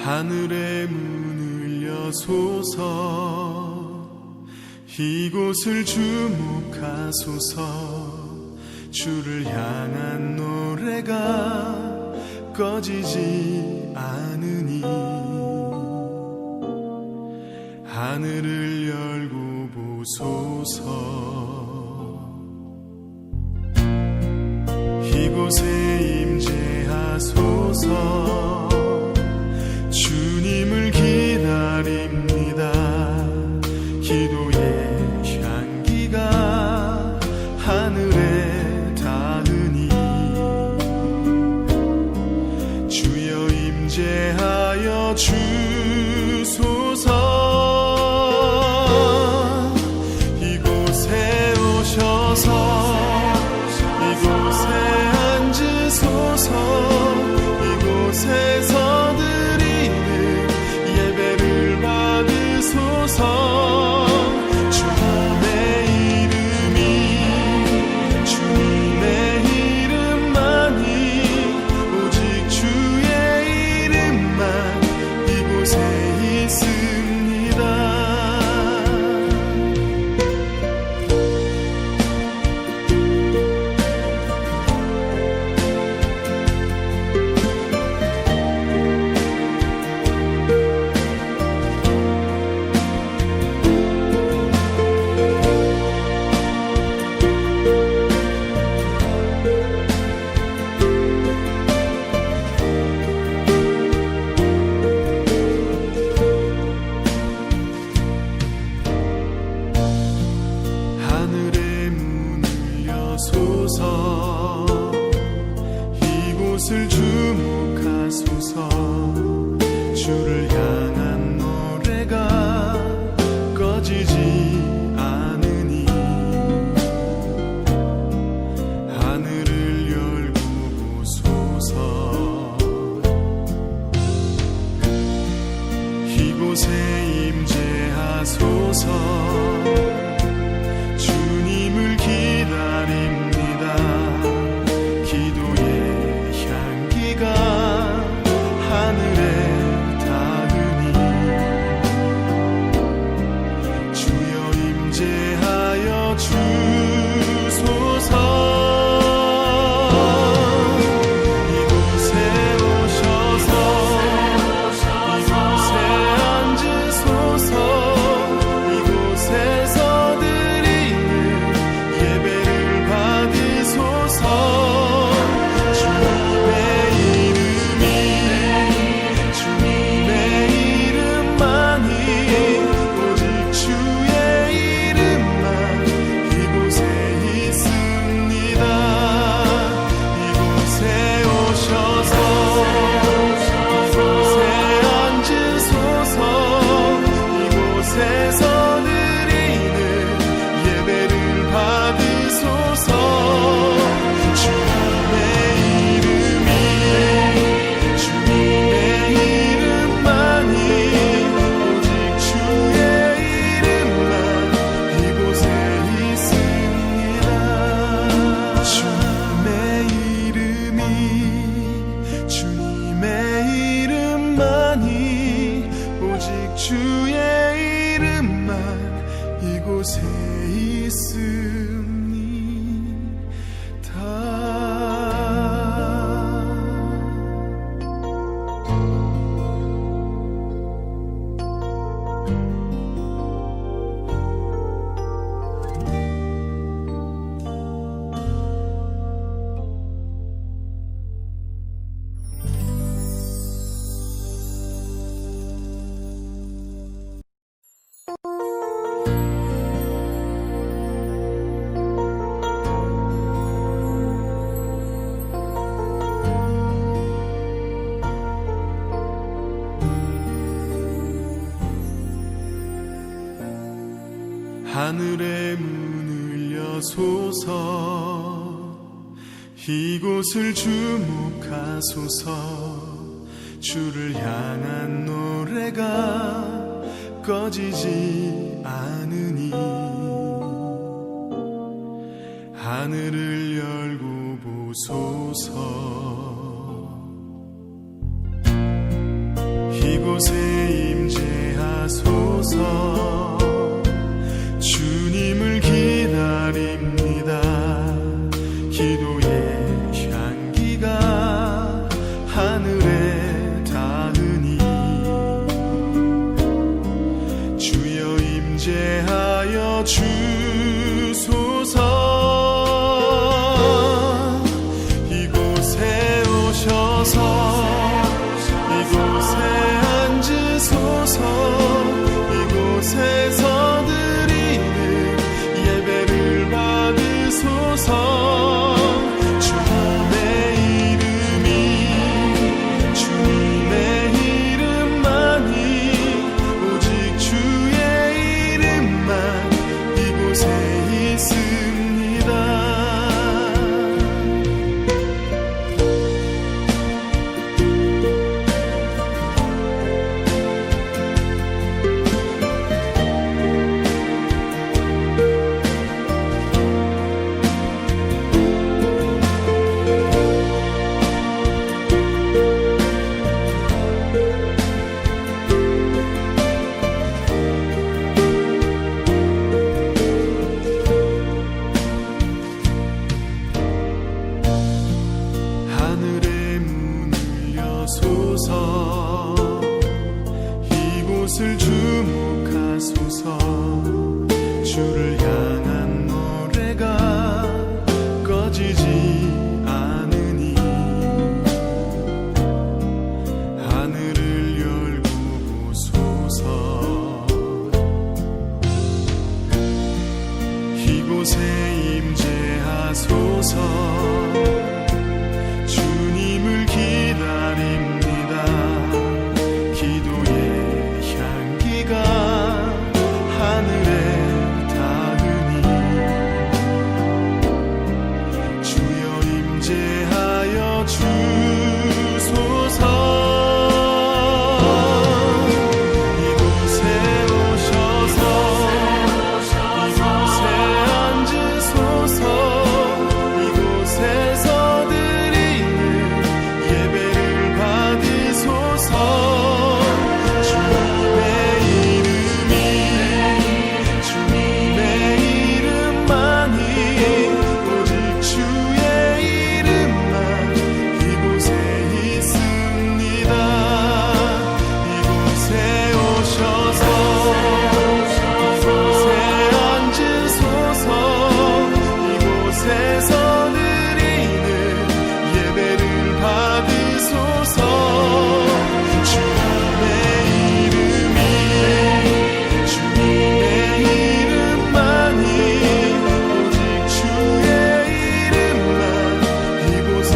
하늘의 문을 여소서 이곳을 주목하소서 주를 향한 노래가 꺼지지 않으니 하늘을 열고 보소서 이곳에 임재하소서 주님을 기다립니다. 기도의 향기가 하늘에 닿으니 주여 임재하여 주소서 이곳에 오셔서 이곳에 앉으소서 이곳에서 드리는 예배를 받으소서 주님의 이름이 주님의 이름만이 오직 주의 이름만 이곳에 있습니다. 하늘의 문을 여소서 이곳을 주목하소서 주를 향한 노래가 꺼지지 않으니 하늘을 열고 보소서 이곳에 임재하소서 주님을 기다립니다. 기도의 향기가 하늘에 닿으니 주여 임재하여 주소서 이곳에 오셔서 이곳에 앉으소서 이곳에서 드리는 예배를 받으소서 주님의 이름이 주님의 이름만이 오직 주의 이름만 이곳에 있습니다. 이곳에 오셔서 이곳에 앉으소서 이곳에서 드리는 예배를 받으소서 주님의 이름이 주님의 이름만이 오직 주의 이름만 이곳에 있습니다. 주님의 이름이 주님의 이름만이 오직 주의 이름만 이곳에 하늘의 문을 여소서 이곳을 주목하소서 주를 향한 노래가 꺼지지 않으니 하늘을 열고 보소서 이곳에 임재하소서. 주님을 기다립니다. 기도의 향기가 하늘에 닿으니 주여 임재하여 주소서. 이곳에 오셔서 이곳에 앉으소서. 이곳에서 드리는 예배를 받으소서. 주님의 이름이 주님의 이름만이 오직 주의 이름만 이곳에 있습니다. 하늘의 문을 여소서. 이곳을 주목하소서. 주를 향한 노래가 꺼지지 않으니 하늘을 열고 보소서. 이곳에 임재하소서. 주님을 기다립니다. 기도의 향기가 하늘에 닿으니 주여 임재하여 주소서. 이곳에 오셔서 이곳에 앉으소서. 이곳에서 드리는 예배를 받으소서. 주님의 이름이 주님의 이름만이 오직 주의 이름만 이곳에 있습니다. 이곳에 오셔서 이곳에 앉으소서. 이곳에서 드리는 예배를 받으소서. 주님의 이름이 주님의 이름만이 오직 주의 이름만 이곳에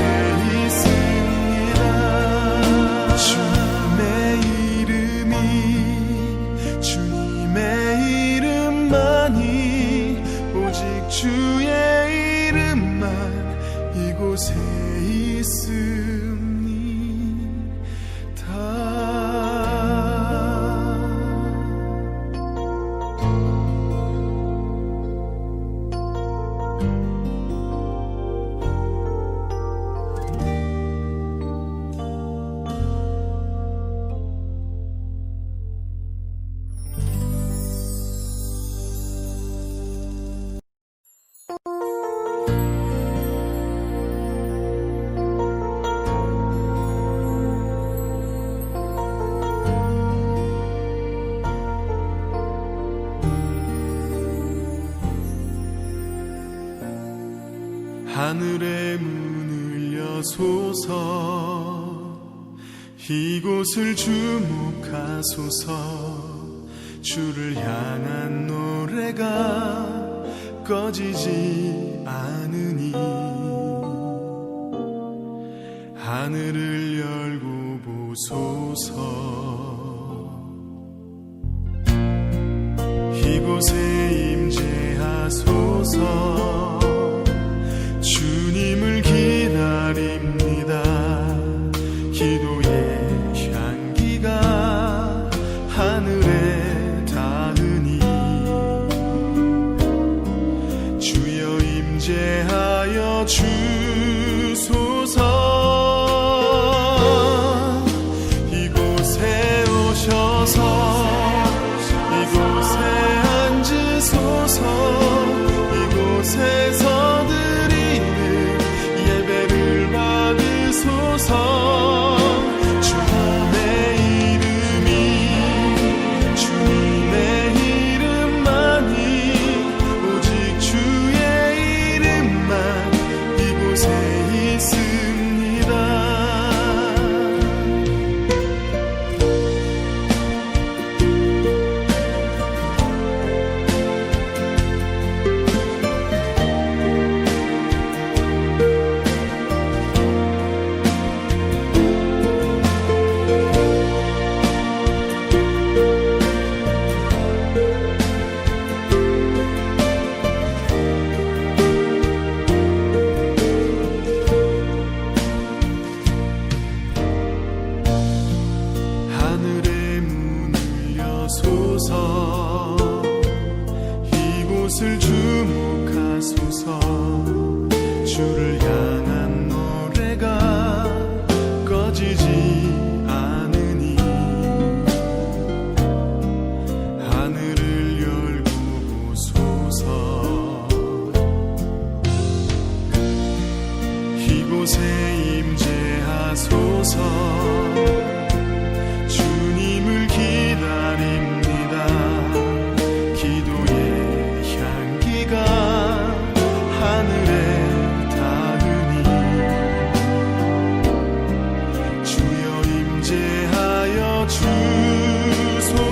있습니다. 주님의 이름이 주님의 이름만이 오직 주의 이름만 이곳에 하늘의 문을 여소서. 이곳을 주목하소서. 주를 향한 노래가 꺼지지 않으니 하늘을 열고 보소서. 이곳에 임재하소서. 주님을 기다립니다. 기도의 향기가 하늘에 닿으니 주여 임재하여 주소서. 이곳에 주님을 기다립니다. 기도의 향기가 하늘에 닿으니 주여 임재하여 주소서.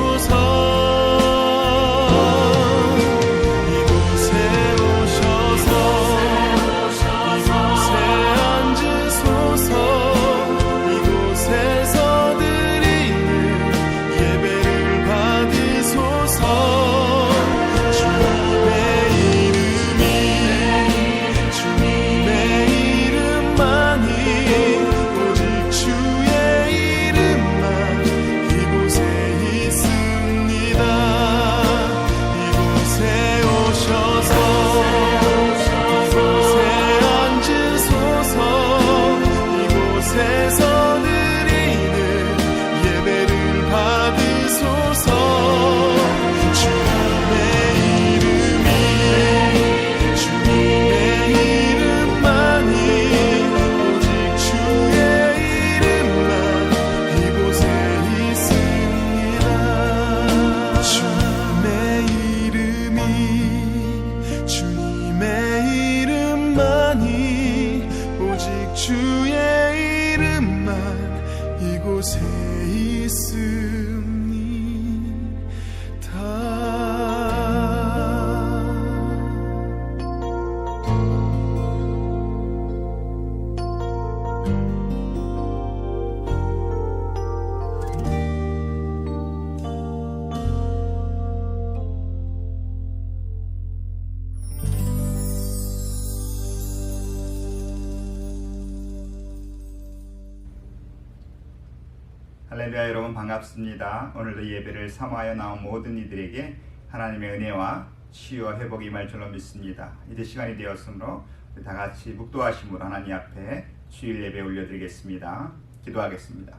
할렐루야. 여러분 반갑습니다. 오늘도 예배를 사모하여 나온 모든 이들에게 하나님의 은혜와 치유와 회복이 임할 줄로 믿습니다. 이제 시간이 되었으므로 다 같이 묵도하심으로 하나님 앞에 주일 예배 올려드리겠습니다. 기도하겠습니다.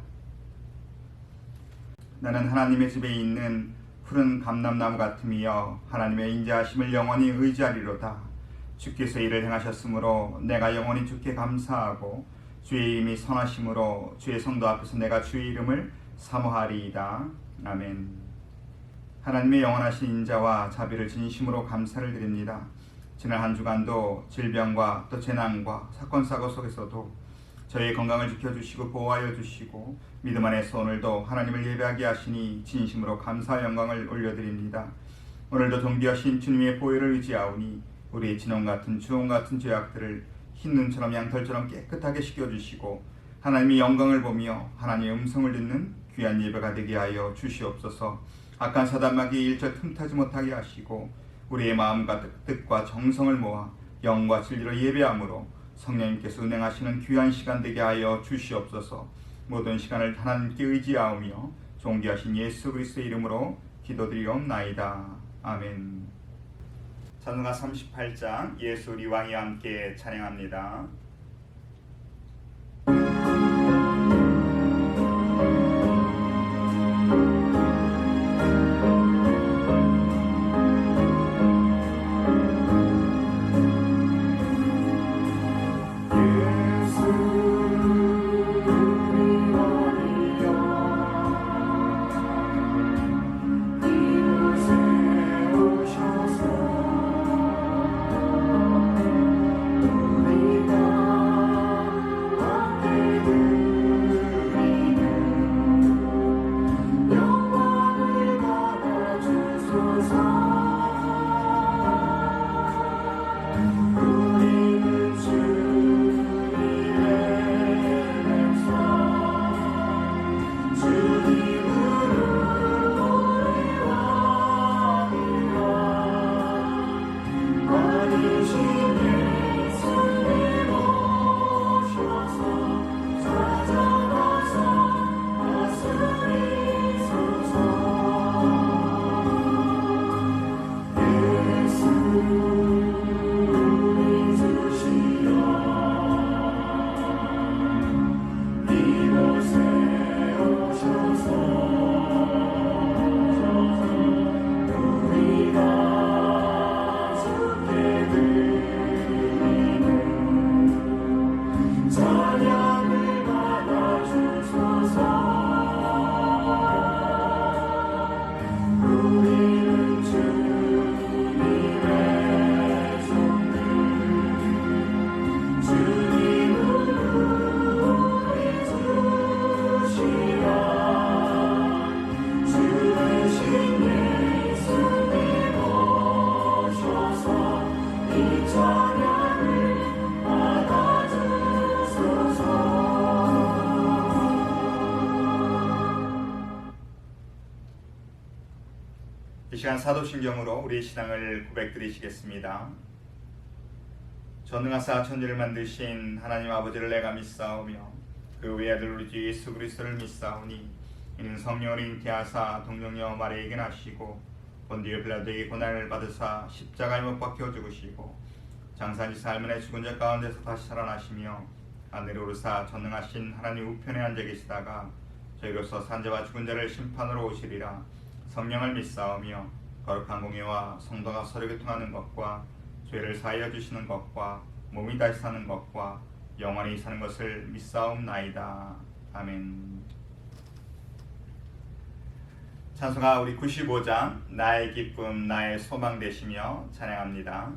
나는 하나님의 집에 있는 푸른 감람나무 같으며 하나님의 인자하심을 영원히 의지하리로다. 주께서 이를 행하셨으므로 내가 영원히 주께 감사하고 주의 이름이 선하심으로 주의 성도 앞에서 내가 주의 이름을 사모하리이다. 아멘. 하나님의 영원하신 인자와 자비를 진심으로 감사를 드립니다. 지난 한 주간도 질병과 또 재난과 사건 사고 속에서도 저희의 건강을 지켜주시고 보호하여 주시고 믿음 안에서 오늘도 하나님을 예배하게 하시니 진심으로 감사와 영광을 올려드립니다. 오늘도 존귀하신 주님의 보혈을 의지하오니 우리의 진홍 같은 주홍 같은 죄악들을 흰 눈처럼 양털처럼 깨끗하게 씻겨주시고 하나님의 영광을 보며 하나님의 음성을 듣는 귀한 예배가 되게 하여 주시옵소서. 악한 사단마귀의 일절 틈타지 못하게 하시고 우리의 마음과 뜻과 정성을 모아 영과 진리로 예배함으로 성령님께서 운행하시는 귀한 시간 되게 하여 주시옵소서. 모든 시간을 하나님께 의지하오며 존귀하신 예수 그리스도의 이름으로 기도드리옵나이다. 아멘. 찬송가 38장 예수 우리 왕이 함께 찬양합니다. 우리가 시간 사도신경으로 우리의 신앙을 고백드리시겠습니다. 전능하사 천지를 만드신 하나님 아버지를 내가 믿사오며 그 외아들 우리 주 예수 그리스도를 믿사오니 이는 성령을 잉태하사 동정녀 마리아에게 나시고 본디오 빌라도에게 고난을 받으사 십자가에 못 박혀 죽으시고 장사지사 할머니의 죽은 자 가운데서 다시 살아나시며 하늘에 오르사 전능하신 하나님 우편에 앉아 계시다가 저희로서 산자와 죽은 자를 심판으로 오시리라. 성령을 믿사오며 거룩한 공예와 성도가 서로 교통하는 것과 죄를 사하여 주시는 것과 몸이 다시 사는 것과 영원히 사는 것을 믿사옵나이다. 아멘. 찬송가 우리 95장 나의 기쁨 나의 소망 되시며 찬양합니다.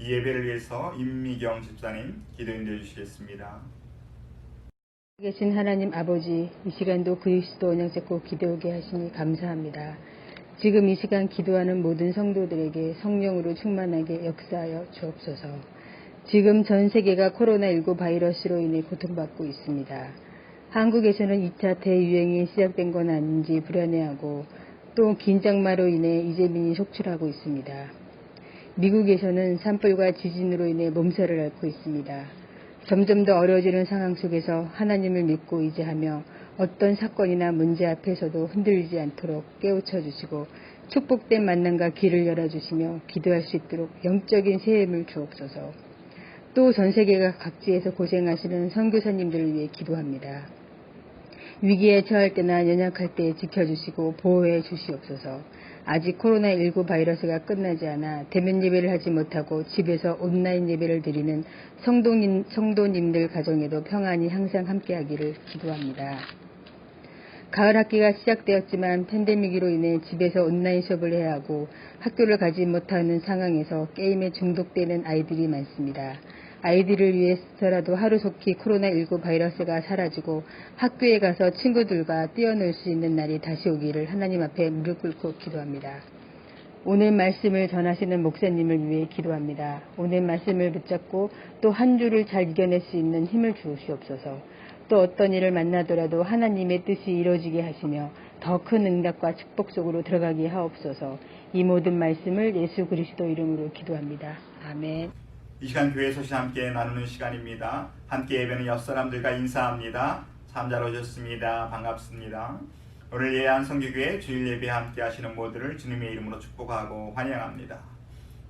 이 예배를 위해서 임미경 집사님 기도인해 주시겠습니다. 계신 하나님 아버지, 이 시간도 그리스도 언약 잡고 기도하게 하시니 감사합니다. 지금 이 시간 기도하는 모든 성도들에게 성령으로 충만하게 역사하여 주옵소서. 지금 전 세계가 코로나19 바이러스로 인해 고통받고 있습니다. 한국에서는 2차 대유행이 시작된 건 아닌지 불안해하고 또 긴장마로 인해 이재민이 속출하고 있습니다. 미국에서는 산불과 지진으로 인해 몸살을 앓고 있습니다. 점점 더 어려워지는 상황 속에서 하나님을 믿고 의지하며 어떤 사건이나 문제 앞에서도 흔들리지 않도록 깨우쳐 주시고 축복된 만남과 길을 열어주시며 기도할 수 있도록 영적인 세임을 주옵소서. 또 전 세계가 각지에서 고생하시는 선교사님들을 위해 기도합니다. 위기에 처할 때나 연약할 때 지켜주시고 보호해 주시옵소서. 아직 코로나19 바이러스가 끝나지 않아 대면 예배를 하지 못하고 집에서 온라인 예배를 드리는 성도님들 가정에도 평안이 항상 함께하기를 기도합니다. 가을 학기가 시작되었지만 팬데믹으로 인해 집에서 온라인 수업을 해야 하고 학교를 가지 못하는 상황에서 게임에 중독되는 아이들이 많습니다. 아이들을 위해서라도 하루속히 코로나19 바이러스가 사라지고 학교에 가서 친구들과 뛰어놀 수 있는 날이 다시 오기를 하나님 앞에 무릎 꿇고 기도합니다. 오늘 말씀을 전하시는 목사님을 위해 기도합니다. 오늘 말씀을 붙잡고 또 한 주를 잘 이겨낼 수 있는 힘을 주시옵소서. 또 어떤 일을 만나더라도 하나님의 뜻이 이루어지게 하시며 더 큰 응답과 축복 속으로 들어가게 하옵소서. 이 모든 말씀을 예수 그리스도 이름으로 기도합니다. 아멘. 이 시간 교회 소식 함께 나누는 시간입니다. 함께 예배는 옆 사람들과 인사합니다. 참 잘 오셨습니다. 반갑습니다. 오늘 예한 성교교회 주일 예배 함께 하시는 모두를 주님의 이름으로 축복하고 환영합니다.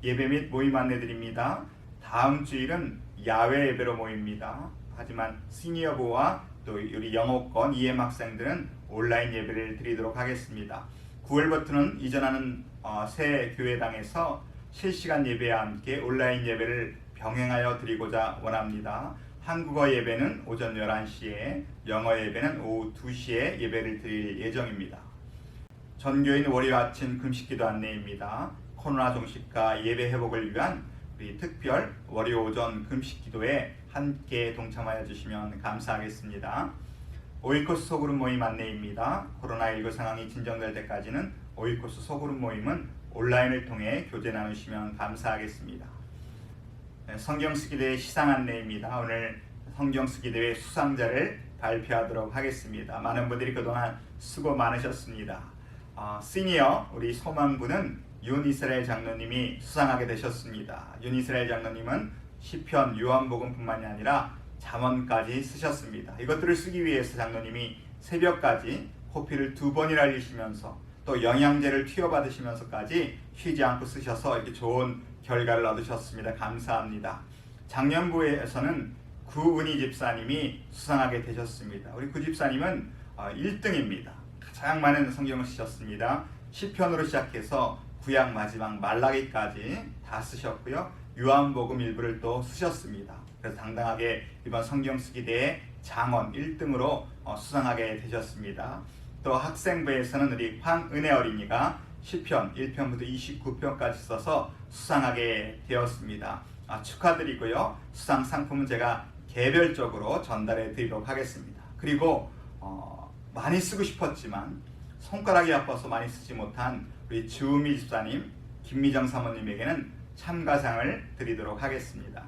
예배 및 모임 안내드립니다. 다음 주일은 야외 예배로 모입니다. 하지만 시니어부와 또 우리 영어권 EM 학생들은 온라인 예배를 드리도록 하겠습니다. 9월부터는 이전하는 새 교회당에서 실시간 예배와 함께 온라인 예배를 병행하여 드리고자 원합니다. 한국어 예배는 오전 11시에, 영어 예배는 오후 2시에 예배를 드릴 예정입니다. 전교인 월요 아침 금식기도 안내입니다. 코로나 종식과 예배 회복을 위한 우리 특별 월요 오전 금식기도에 함께 동참하여 주시면 감사하겠습니다. 오이코스 소그룹 모임 안내입니다. 코로나19 상황이 진정될 때까지는 오이코스 소그룹 모임은 온라인을 통해 교제 나누시면 감사하겠습니다. 성경 쓰기 대회 시상 안내입니다. 오늘 성경 쓰기 대회 수상자를 발표하도록 하겠습니다. 많은 분들이 그동안 수고 많으셨습니다. 시니어 우리 소망부는 윤이스라엘 장로님이 수상하게 되셨습니다. 윤이스라엘 장로님은 시편, 요한복음뿐만이 아니라 잠언까지 쓰셨습니다. 이것들을 쓰기 위해서 장로님이 새벽까지 코피를 2번이나 흘리시면서 또 영양제를 투여받으시면서까지 쉬지 않고 쓰셔서 이렇게 좋은 결과를 얻으셨습니다. 감사합니다. 작년부에서는 구은희 집사님이 수상하게 되셨습니다. 우리 구 집사님은 1등입니다. 가장 많은 성경을 쓰셨습니다. 시편으로 시작해서 구약 마지막 말라기까지 다 쓰셨고요. 요한복음 일부를 또 쓰셨습니다. 그래서 당당하게 이번 성경 쓰기 대회 장원 1등으로 수상하게 되셨습니다. 또 학생부에서는 우리 황은혜 어린이가 시편 1편부터 29편까지 써서 수상하게 되었습니다. 축하드리고요. 수상 상품은 제가 개별적으로 전달해 드리도록 하겠습니다. 그리고 많이 쓰고 싶었지만 손가락이 아파서 많이 쓰지 못한 우리 주미 집사님, 김미정 사모님에게는 참가상을 드리도록 하겠습니다.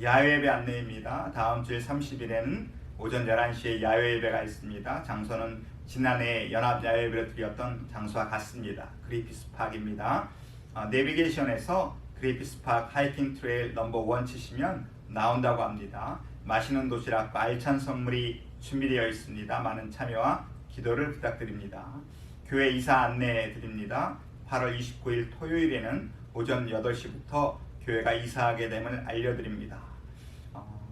야외 예배 안내입니다. 다음 주일 30일에는 오전 11시에 야외 예배가 있습니다. 장소는 지난해 연합 야외 예배를 드렸던 장소와 같습니다. 그리피스 파크입니다. 내비게이션에서 그리피스 파크 하이킹 트레일 넘버 1 치시면 나온다고 합니다. 맛있는 도시락과 알찬 선물이 준비되어 있습니다. 많은 참여와 기도를 부탁드립니다. 교회 이사 안내해 드립니다. 8월 29일 토요일에는 오전 8시부터 교회가 이사하게 됨을 알려드립니다.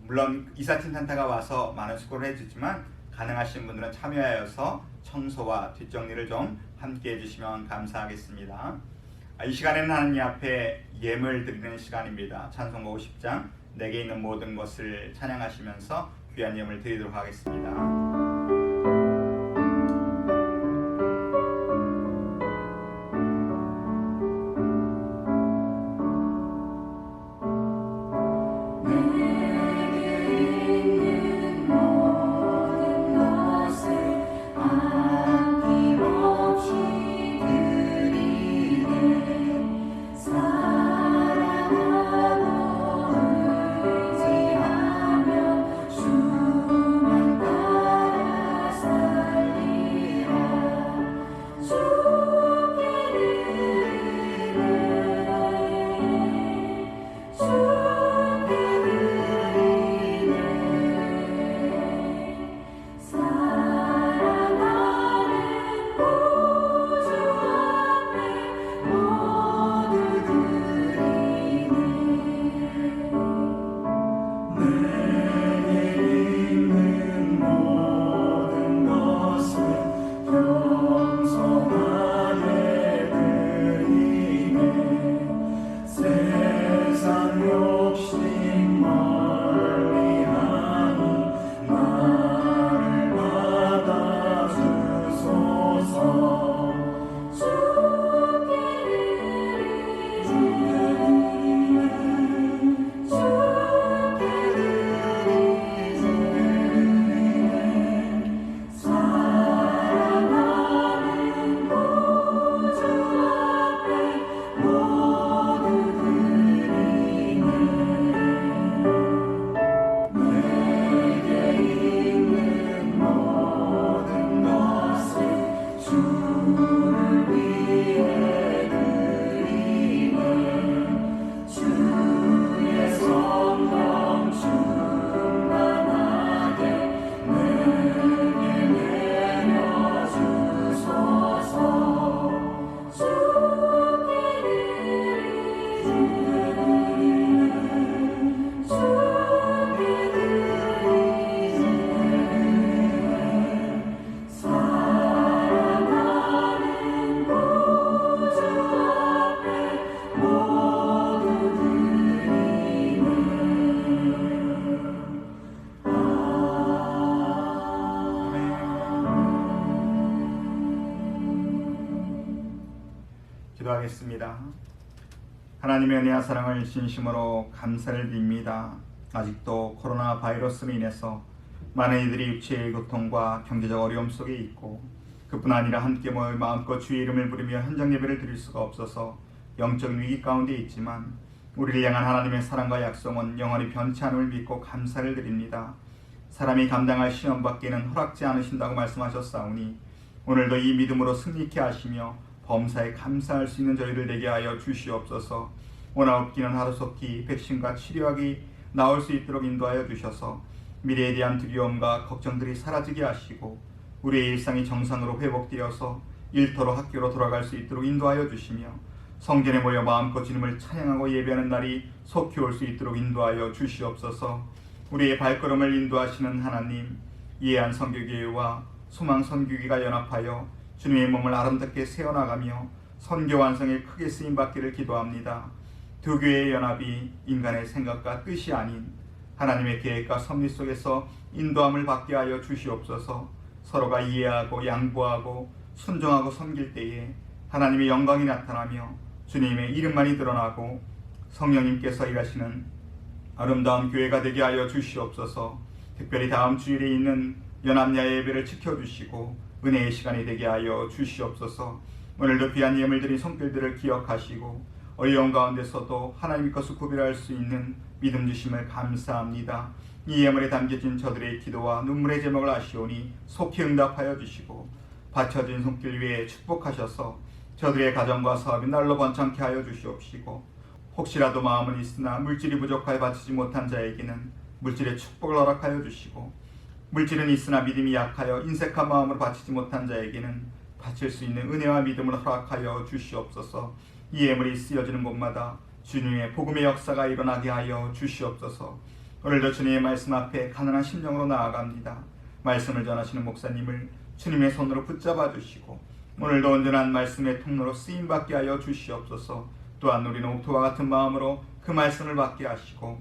물론 이사팀 산타가 와서 많은 수고를 해주지만 가능하신 분들은 참여하여서 청소와 뒷정리를 좀 함께 해주시면 감사하겠습니다. 이 시간에는 하나님 앞에 예물 드리는 시간입니다. 찬송가 50장 내게 있는 모든 것을 찬양하시면서 귀한 예물 드리도록 하겠습니다. 사랑하고 의지하며 주만 기도하겠습니다. 하나님의 은혜와 사랑을 진심으로 감사를 드립니다. 아직도 코로나 바이러스로 인해서 많은 이들이 육체의 고통과 경제적 어려움 속에 있고, 그뿐 아니라 함께 모여 마음껏 주의 이름을 부르며 현장 예배를 드릴 수가 없어서 영적 위기 가운데 있지만, 우리를 향한 하나님의 사랑과 약속은 영원히 변치 않음을 믿고 감사를 드립니다. 사람이 감당할 시험 밖에는 허락지 않으신다고 말씀하셨사오니, 오늘도 이 믿음으로 승리케 하시며 범사에 감사할 수 있는 저희를 되게 하여 주시옵소서. 원하옵기는 하루속히 백신과 치료약이 나올 수 있도록 인도하여 주셔서 미래에 대한 두려움과 걱정들이 사라지게 하시고, 우리의 일상이 정상으로 회복되어서 일터로 학교로 돌아갈 수 있도록 인도하여 주시며, 성전에 모여 마음껏 주님을 찬양하고 예배하는 날이 속히 올 수 있도록 인도하여 주시옵소서. 우리의 발걸음을 인도하시는 하나님, 이해한 선교교회와 소망 선교기가 연합하여 주님의 몸을 아름답게 세워나가며 선교 완성에 크게 쓰임받기를 기도합니다. 두 교회의 연합이 인간의 생각과 뜻이 아닌 하나님의 계획과 섭리 속에서 인도함을 받게 하여 주시옵소서. 서로가 이해하고 양보하고 순종하고 섬길 때에 하나님의 영광이 나타나며 주님의 이름만이 드러나고 성령님께서 일하시는 아름다운 교회가 되게 하여 주시옵소서. 특별히 다음 주일에 있는 연합야 예배를 지켜주시고 은혜의 시간이 되게 하여 주시옵소서. 오늘도 귀한 예물 드린 손길들을 기억하시고 어려운 가운데서도 하나님 것을 구별할 수 있는 믿음 주심을 감사합니다. 이 예물에 담겨진 저들의 기도와 눈물의 제목을 아시오니 속히 응답하여 주시고, 바쳐진 손길 위에 축복하셔서 저들의 가정과 사업이 날로 번창케 하여 주시옵시고, 혹시라도 마음은 있으나 물질이 부족하여 바치지 못한 자에게는 물질의 축복을 허락하여 주시고, 물질은 있으나 믿음이 약하여 인색한 마음으로 바치지 못한 자에게는 바칠 수 있는 은혜와 믿음을 허락하여 주시옵소서. 이 예물이 쓰여지는 곳마다 주님의 복음의 역사가 일어나게 하여 주시옵소서. 오늘도 주님의 말씀 앞에 가난한 심령으로 나아갑니다. 말씀을 전하시는 목사님을 주님의 손으로 붙잡아 주시고, 오늘도 온전한 말씀의 통로로 쓰임받게 하여 주시옵소서. 또한 우리는 옥토와 같은 마음으로 그 말씀을 받게 하시고,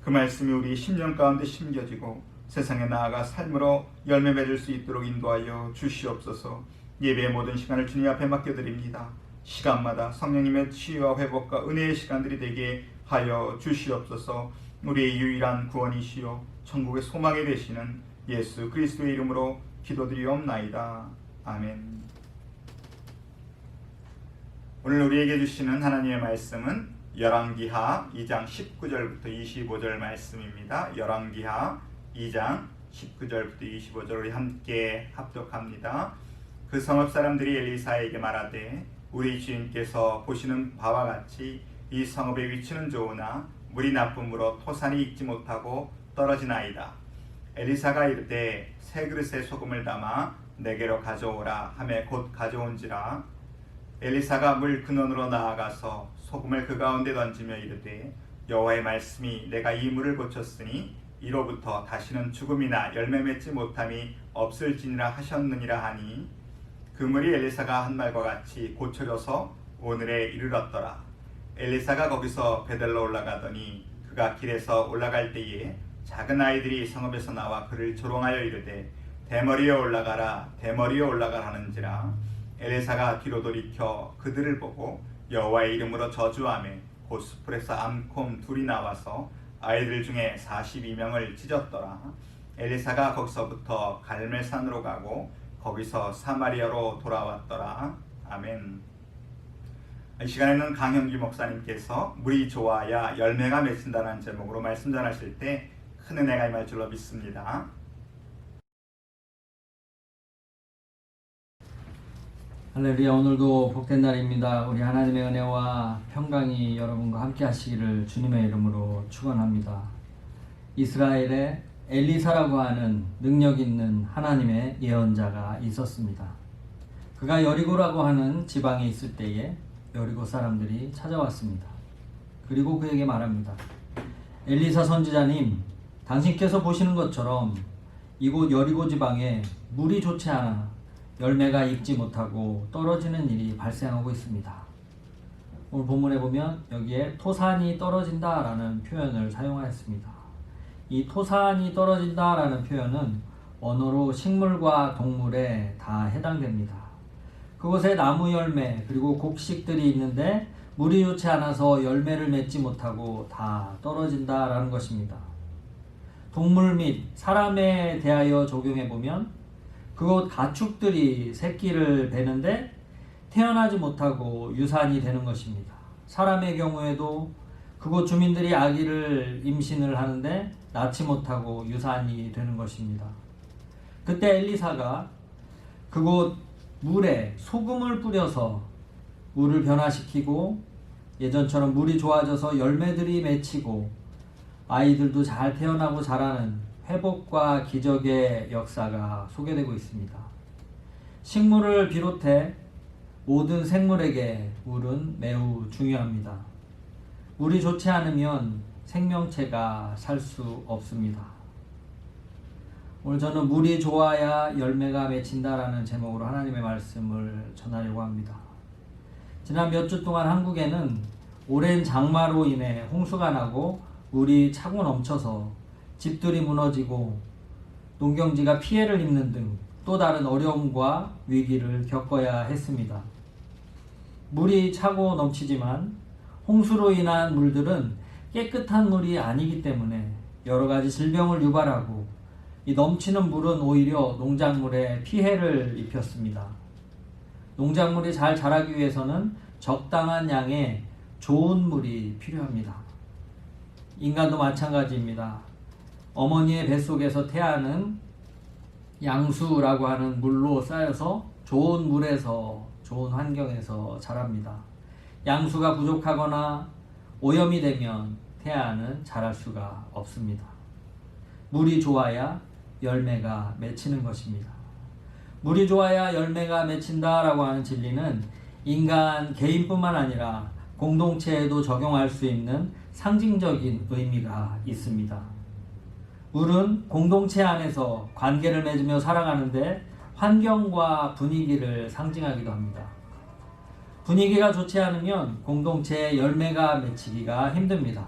그 말씀이 우리 심령 가운데 심겨지고 세상에 나아가 삶으로 열매 맺을 수 있도록 인도하여 주시옵소서. 예배의 모든 시간을 주님 앞에 맡겨드립니다. 시간마다 성령님의 치유와 회복과 은혜의 시간들이 되게 하여 주시옵소서. 우리의 유일한 구원이시요 천국의 소망이 되시는 예수 그리스도의 이름으로 기도드리옵나이다. 아멘. 오늘 우리에게 주시는 하나님의 말씀은 열왕기하 2장 19절부터 25절 말씀입니다. 열왕기하 2장 19절부터 25절 우리 함께 합독합니다. 그 성읍 사람들이 엘리사에게 말하되, 우리 주인께서 보시는 바와 같이 이 성읍의 위치는 좋으나 물이 나쁨으로 토산이 익지 못하고 떨어지나이다. 엘리사가 이르되, 새 그릇에 소금을 담아 내게로 가져오라 하매 곧 가져온지라. 엘리사가 물 근원으로 나아가서 소금을 그 가운데 던지며 이르되, 여호와의 말씀이 내가 이 물을 고쳤으니 이로부터 다시는 죽음이나 열매 맺지 못함이 없을지니라 하셨느니라 하니, 그 물이 엘리사가 한 말과 같이 고쳐져서 오늘에 이르렀더라. 엘리사가 거기서 베델로 올라가더니 그가 길에서 올라갈 때에 작은 아이들이 성읍에서 나와 그를 조롱하여 이르되, 대머리에 올라가라 대머리에 올라가라 하는지라. 엘리사가 뒤로 돌이켜 그들을 보고 여호와의 이름으로 저주하며 곧 수풀에서 암콤 둘이 나와서 아이들 중에 42명을 찢었더라. 엘리사가 거기서부터 갈멜산으로 가고 거기서 사마리아로 돌아왔더라. 아멘. 이 시간에는 강형기 목사님께서 물이 좋아야 열매가 맺힌다는 제목으로 말씀 전하실 때 큰 은혜가 임할 줄로 믿습니다. 할렐루야. 오늘도 복된 날입니다. 우리 하나님의 은혜와 평강이 여러분과 함께 하시기를 주님의 이름으로 축원합니다. 이스라엘에 엘리사라고 하는 능력 있는 하나님의 예언자가 있었습니다. 그가 여리고라고 하는 지방에 있을 때에 여리고 사람들이 찾아왔습니다. 그리고 그에게 말합니다. 엘리사 선지자님, 당신께서 보시는 것처럼 이곳 여리고 지방에 물이 좋지 않아 열매가 익지 못하고 떨어지는 일이 발생하고 있습니다. 오늘 본문에 보면 여기에 토산이 떨어진다 라는 표현을 사용하였습니다. 이 토산이 떨어진다 라는 표현은 언어로 식물과 동물에 다 해당됩니다. 그곳에 나무 열매 그리고 곡식들이 있는데 물이 좋지 않아서 열매를 맺지 못하고 다 떨어진다 라는 것입니다. 동물 및 사람에 대하여 적용해 보면 그곳 가축들이 새끼를 베는데 태어나지 못하고 유산이 되는 것입니다. 사람의 경우에도 그곳 주민들이 아기를 임신을 하는데 낳지 못하고 유산이 되는 것입니다. 그때 엘리사가 그곳 물에 소금을 뿌려서 물을 변화시키고 예전처럼 물이 좋아져서 열매들이 맺히고 아이들도 잘 태어나고 자라는 회복과 기적의 역사가 소개되고 있습니다. 식물을 비롯해 모든 생물에게 물은 매우 중요합니다. 물이 좋지 않으면 생명체가 살 수 없습니다. 오늘 저는 물이 좋아야 열매가 맺힌다라는 제목으로 하나님의 말씀을 전하려고 합니다. 지난 몇 주 동안 한국에는 오랜 장마로 인해 홍수가 나고 물이 차고 넘쳐서 집들이 무너지고 농경지가 피해를 입는 등 또 다른 어려움과 위기를 겪어야 했습니다. 물이 차고 넘치지만 홍수로 인한 물들은 깨끗한 물이 아니기 때문에 여러 가지 질병을 유발하고 이 넘치는 물은 오히려 농작물에 피해를 입혔습니다. 농작물이 잘 자라기 위해서는 적당한 양의 좋은 물이 필요합니다. 인간도 마찬가지입니다. 어머니의 뱃속에서 태아는 양수라고 하는 물로 쌓여서 좋은 물에서 좋은 환경에서 자랍니다. 양수가 부족하거나 오염이 되면 태아는 자랄 수가 없습니다. 물이 좋아야 열매가 맺히는 것입니다. 물이 좋아야 열매가 맺힌다라고 하는 진리는 인간 개인뿐만 아니라 공동체에도 적용할 수 있는 상징적인 의미가 있습니다. 물은 공동체 안에서 관계를 맺으며 살아가는데 환경과 분위기를 상징하기도 합니다. 분위기가 좋지 않으면 공동체에 열매가 맺히기가 힘듭니다.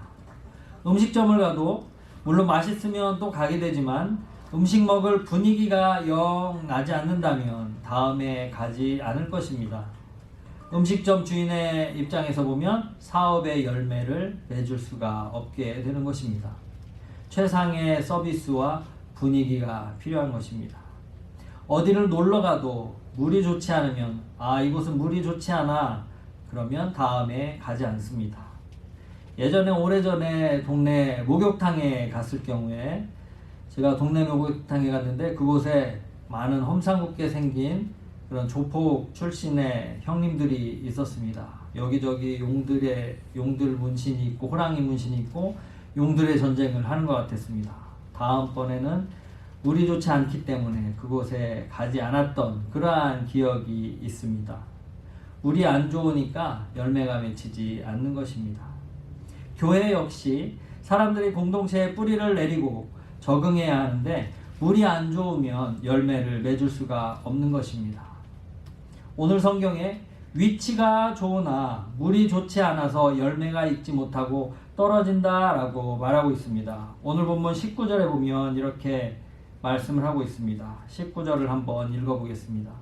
음식점을 가도 물론 맛있으면 또 가게 되지만 음식 먹을 분위기가 영 나지 않는다면 다음에 가지 않을 것입니다. 음식점 주인의 입장에서 보면 사업의 열매를 맺을 수가 없게 되는 것입니다. 최상의 서비스와 분위기가 필요한 것입니다. 어디를 놀러 가도 물이 좋지 않으면 이곳은 물이 좋지 않아 그러면 다음에 가지 않습니다. 예전에 오래전에 동네 목욕탕에 갔을 경우에 제가 동네 목욕탕에 갔는데 그곳에 많은 험상궂게 생긴 그런 조폭 출신의 형님들이 있었습니다. 여기저기 용들 문신이 있고 호랑이 문신이 있고 용들의 전쟁을 하는 것 같았습니다. 다음번에는 물이 좋지 않기 때문에 그곳에 가지 않았던 그러한 기억이 있습니다. 물이 안 좋으니까 열매가 맺히지 않는 것입니다. 교회 역시 사람들이 공동체에 뿌리를 내리고 적응해야 하는데 물이 안 좋으면 열매를 맺을 수가 없는 것입니다. 오늘 성경에 위치가 좋으나 물이 좋지 않아서 열매가 익지 못하고 떨어진다 라고 말하고 있습니다. 오늘 본문 19절에 보면 이렇게 말씀을 하고 있습니다. 19절을 한번 읽어보겠습니다.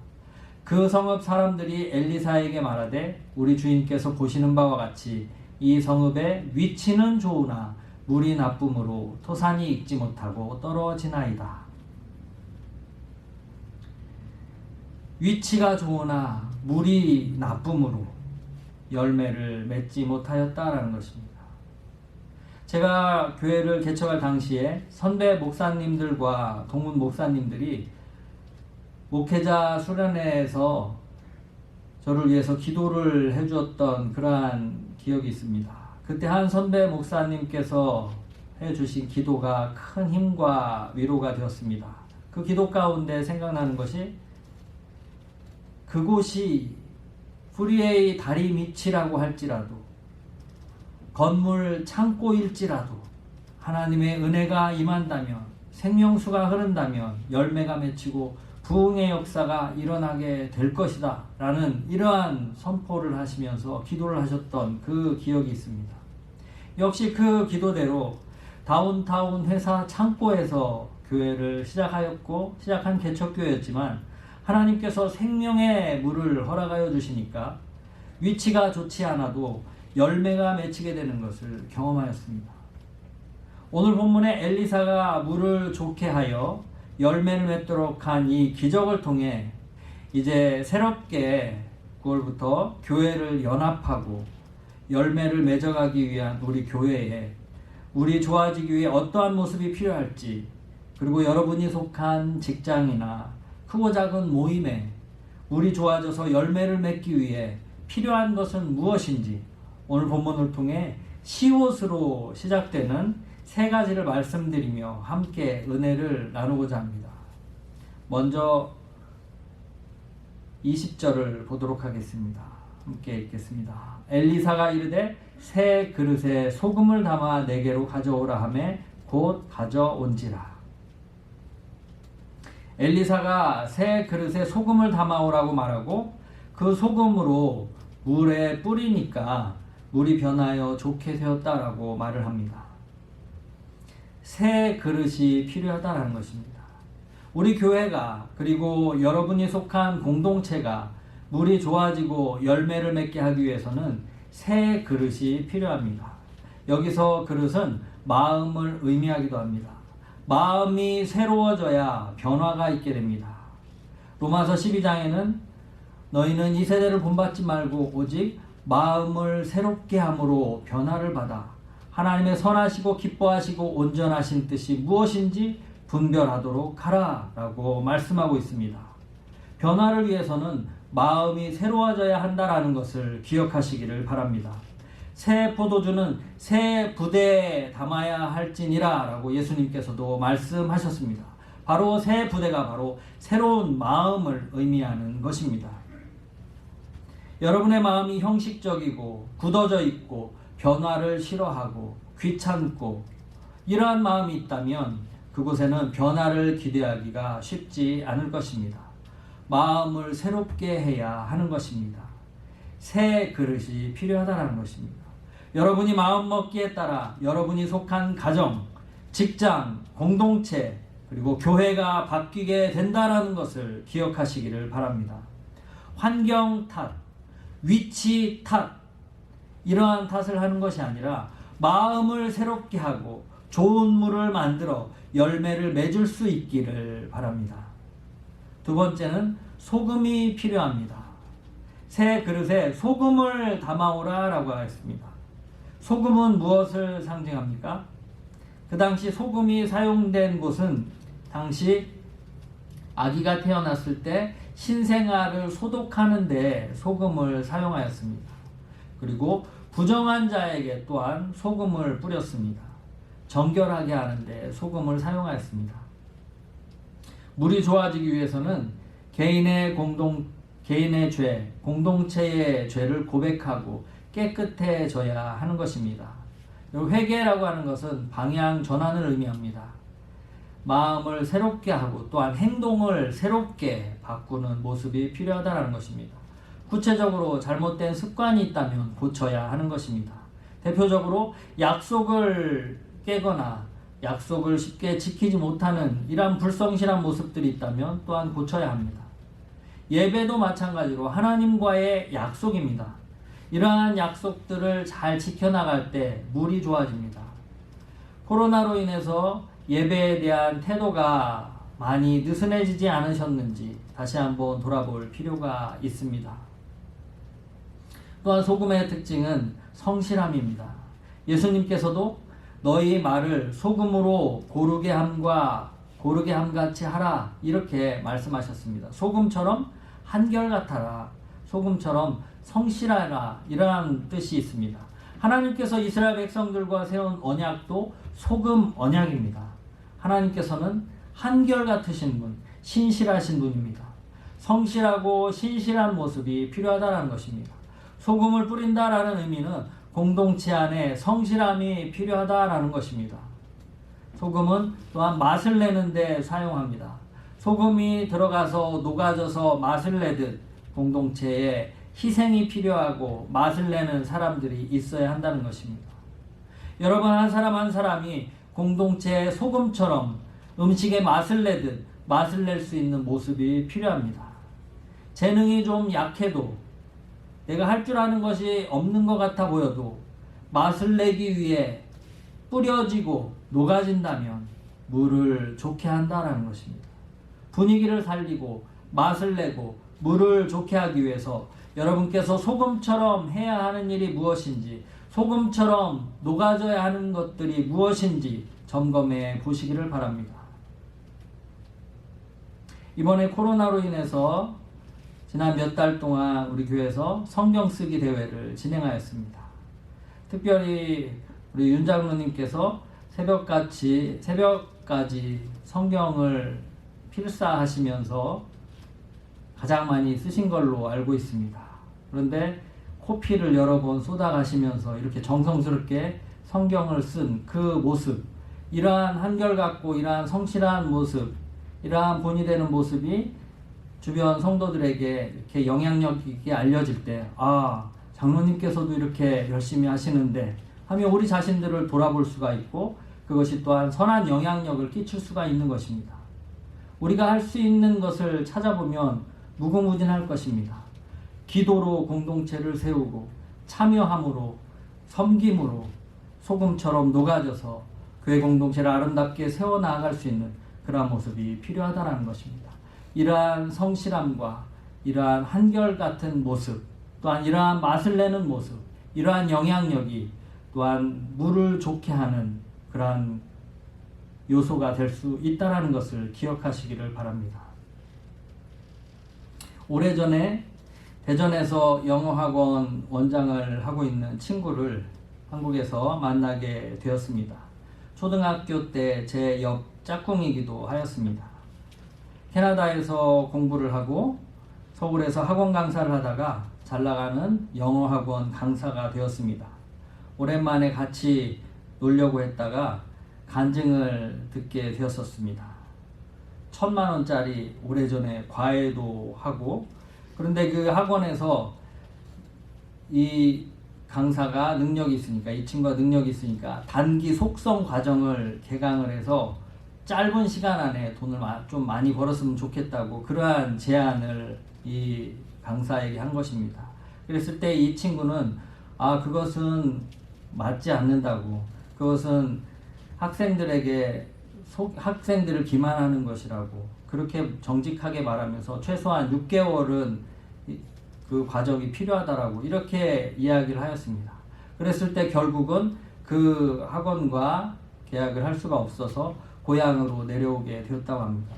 그 성읍 사람들이 엘리사에게 말하되 우리 주인께서 보시는 바와 같이 이 성읍의 위치는 좋으나 물이 나쁨으로 토산이 익지 못하고 떨어지나이다. 위치가 좋으나 물이 나쁨으로 열매를 맺지 못하였다라는 것입니다. 제가 교회를 개척할 당시에 선배 목사님들과 동문 목사님들이 목회자 수련회에서 저를 위해서 기도를 해주었던 그러한 기억이 있습니다. 그때 한 선배 목사님께서 해주신 기도가 큰 힘과 위로가 되었습니다. 그 기도 가운데 생각나는 것이, 그곳이 프리웨이 다리 밑이라고 할지라도, 건물 창고일지라도 하나님의 은혜가 임한다면, 생명수가 흐른다면 열매가 맺히고 부흥의 역사가 일어나게 될 것이다 라는 이러한 선포를 하시면서 기도를 하셨던 그 기억이 있습니다. 역시 그 기도대로 다운타운 회사 창고에서 교회를 시작한 개척교회였지만, 하나님께서 생명의 물을 허락하여 주시니까 위치가 좋지 않아도 열매가 맺히게 되는 것을 경험하였습니다. 오늘 본문에 엘리사가 물을 좋게 하여 열매를 맺도록 한 이 기적을 통해 이제 새롭게 9월부터 교회를 연합하고 열매를 맺어가기 위한 우리 교회에, 우리 좋아지기 위해 어떠한 모습이 필요할지, 그리고 여러분이 속한 직장이나 크고 작은 모임에 우리 좋아져서 열매를 맺기 위해 필요한 것은 무엇인지 오늘 본문을 통해 시옷으로 시작되는 세 가지를 말씀드리며 함께 은혜를 나누고자 합니다. 먼저 20절을 보도록 하겠습니다. 함께 읽겠습니다. 엘리사가 이르되 새 그릇에 소금을 담아 내게로 가져오라 하매 곧 가져온지라. 엘리사가 새 그릇에 소금을 담아오라고 말하고, 그 소금으로 물에 뿌리니까 물이 변하여 좋게 되었다라고 말을 합니다. 새 그릇이 필요하다는 것입니다. 우리 교회가, 그리고 여러분이 속한 공동체가 물이 좋아지고 열매를 맺게 하기 위해서는 새 그릇이 필요합니다. 여기서 그릇은 마음을 의미하기도 합니다. 마음이 새로워져야 변화가 있게 됩니다. 로마서 12장에는 너희는 이 세대를 본받지 말고 오직 마음을 새롭게 함으로 변화를 받아 하나님의 선하시고 기뻐하시고 온전하신 뜻이 무엇인지 분별하도록 하라 라고 말씀하고 있습니다. 변화를 위해서는 마음이 새로워져야 한다라는 것을 기억하시기를 바랍니다. 새 포도주는 새 부대에 담아야 할지니라 라고 예수님께서도 말씀하셨습니다. 바로 새 부대가 바로 새로운 마음을 의미하는 것입니다. 여러분의 마음이 형식적이고 굳어져 있고 변화를 싫어하고 귀찮고 이러한 마음이 있다면 그곳에는 변화를 기대하기가 쉽지 않을 것입니다. 마음을 새롭게 해야 하는 것입니다. 새 그릇이 필요하다는 것입니다. 여러분이 마음먹기에 따라 여러분이 속한 가정, 직장, 공동체, 그리고 교회가 바뀌게 된다는 것을 기억하시기를 바랍니다. 환경 탓, 위치 탓, 이러한 탓을 하는 것이 아니라 마음을 새롭게 하고 좋은 물을 만들어 열매를 맺을 수 있기를 바랍니다. 두 번째는 소금이 필요합니다. 새 그릇에 소금을 담아오라 라고 하였습니다. 소금은 무엇을 상징합니까? 그 당시 소금이 사용된 곳은 당시 아기가 태어났을 때 신생아를 소독하는 데 소금을 사용하였습니다. 그리고 부정한 자에게 또한 소금을 뿌렸습니다. 정결하게 하는데 소금을 사용하였습니다. 물이 좋아지기 위해서는 개인의 죄, 공동체의 죄를 고백하고 깨끗해져야 하는 것입니다. 회개라고 하는 것은 방향 전환을 의미합니다. 마음을 새롭게 하고 또한 행동을 새롭게 바꾸는 모습이 필요하다는 것입니다. 구체적으로 잘못된 습관이 있다면 고쳐야 하는 것입니다. 대표적으로 약속을 깨거나 약속을 쉽게 지키지 못하는 이러한 불성실한 모습들이 있다면 또한 고쳐야 합니다. 예배도 마찬가지로 하나님과의 약속입니다. 이러한 약속들을 잘 지켜나갈 때 물이 좋아집니다. 코로나로 인해서 예배에 대한 태도가 많이 느슨해지지 않으셨는지 다시 한번 돌아볼 필요가 있습니다. 또한 소금의 특징은 성실함입니다. 예수님께서도 너희 말을 소금으로 고르게 함같이 하라 이렇게 말씀하셨습니다. 소금처럼 한결같아라. 소금처럼 성실하라 이러한 뜻이 있습니다. 하나님께서 이스라엘 백성들과 세운 언약도 소금 언약입니다. 하나님께서는 한결같으신 분, 신실하신 분입니다. 성실하고 신실한 모습이 필요하다는 것입니다. 소금을 뿌린다라는 의미는 공동체 안에 성실함이 필요하다라는 것입니다. 소금은 또한 맛을 내는 데 사용합니다. 소금이 들어가서 녹아져서 맛을 내듯 공동체에 희생이 필요하고 맛을 내는 사람들이 있어야 한다는 것입니다. 여러분, 한 사람 한 사람이 공동체의 소금처럼 음식에 맛을 내듯 맛을 낼 수 있는 모습이 필요합니다. 재능이 좀 약해도 내가 할 줄 아는 것이 없는 것 같아 보여도 맛을 내기 위해 뿌려지고 녹아진다면 물을 좋게 한다는 것입니다. 분위기를 살리고 맛을 내고 물을 좋게 하기 위해서 여러분께서 소금처럼 해야 하는 일이 무엇인지, 소금처럼 녹아져야 하는 것들이 무엇인지 점검해 보시기를 바랍니다. 이번에 코로나로 인해서 지난 몇 달 동안 우리 교회에서 성경 쓰기 대회를 진행하였습니다. 특별히 우리 윤 장로님께서 새벽까지 성경을 필사하시면서 가장 많이 쓰신 걸로 알고 있습니다. 그런데 코피를 여러 번 쏟아가시면서 이렇게 정성스럽게 성경을 쓴 그 모습, 이러한 한결같고 이러한 성실한 모습, 이러한 본이 되는 모습이 주변 성도들에게 이렇게 영향력 있게 알려질 때, 아, 장로님께서도 이렇게 열심히 하시는데 하며 우리 자신들을 돌아볼 수가 있고, 그것이 또한 선한 영향력을 끼칠 수가 있는 것입니다. 우리가 할 수 있는 것을 찾아보면 무궁무진할 것입니다. 기도로 공동체를 세우고 참여함으로 섬김으로 소금처럼 녹아져서 교회 공동체를 아름답게 세워나갈 수 있는 그러한 모습이 필요하다는 것입니다. 이러한 성실함과 이러한 한결같은 모습, 또한 이러한 맛을 내는 모습, 이러한 영향력이 또한 물을 좋게 하는 그러한 요소가 될 수 있다는 것을 기억하시기를 바랍니다. 오래전에 대전에서 영어학원 원장을 하고 있는 친구를 한국에서 만나게 되었습니다. 초등학교 때 제 옆 짝꿍이기도 하였습니다. 캐나다에서 공부를 하고 서울에서 학원 강사를 하다가 잘나가는 영어학원 강사가 되었습니다. 오랜만에 같이 놀려고 했다가 간증을 듣게 되었었습니다. 1,000만 원짜리 오래전에 과외도 하고, 그런데 그 학원에서 이 강사가 능력이 있으니까, 이 친구가 능력이 있으니까 단기 속성 과정을 개강을 해서 짧은 시간 안에 돈을 좀 많이 벌었으면 좋겠다고 그러한 제안을 이 강사에게 한 것입니다. 그랬을 때 이 친구는 그것은 맞지 않는다고, 그것은 학생들을 기만하는 것이라고 그렇게 정직하게 말하면서 최소한 6개월은 그 과정이 필요하다라고 이렇게 이야기를 하였습니다. 그랬을 때 결국은 그 학원과 계약을 할 수가 없어서 고향으로 내려오게 되었다고 합니다.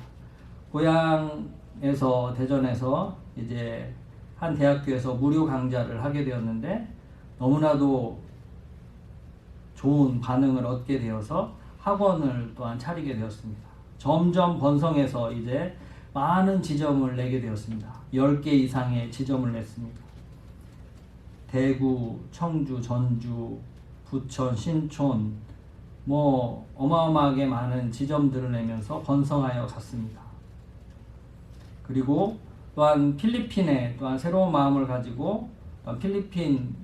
고향에서, 대전에서 이제 한 대학교에서 무료 강좌를 하게 되었는데 너무나도 좋은 반응을 얻게 되어서 학원을 또한 차리게 되었습니다. 점점 번성해서 이제 많은 지점을 내게 되었습니다. 10개 이상의 지점을 냈습니다. 대구, 청주, 전주, 부천, 신촌, 어마어마하게 많은 지점들을 내면서 번성하여 갔습니다. 그리고 또한 필리핀에 또한 새로운 마음을 가지고 필리핀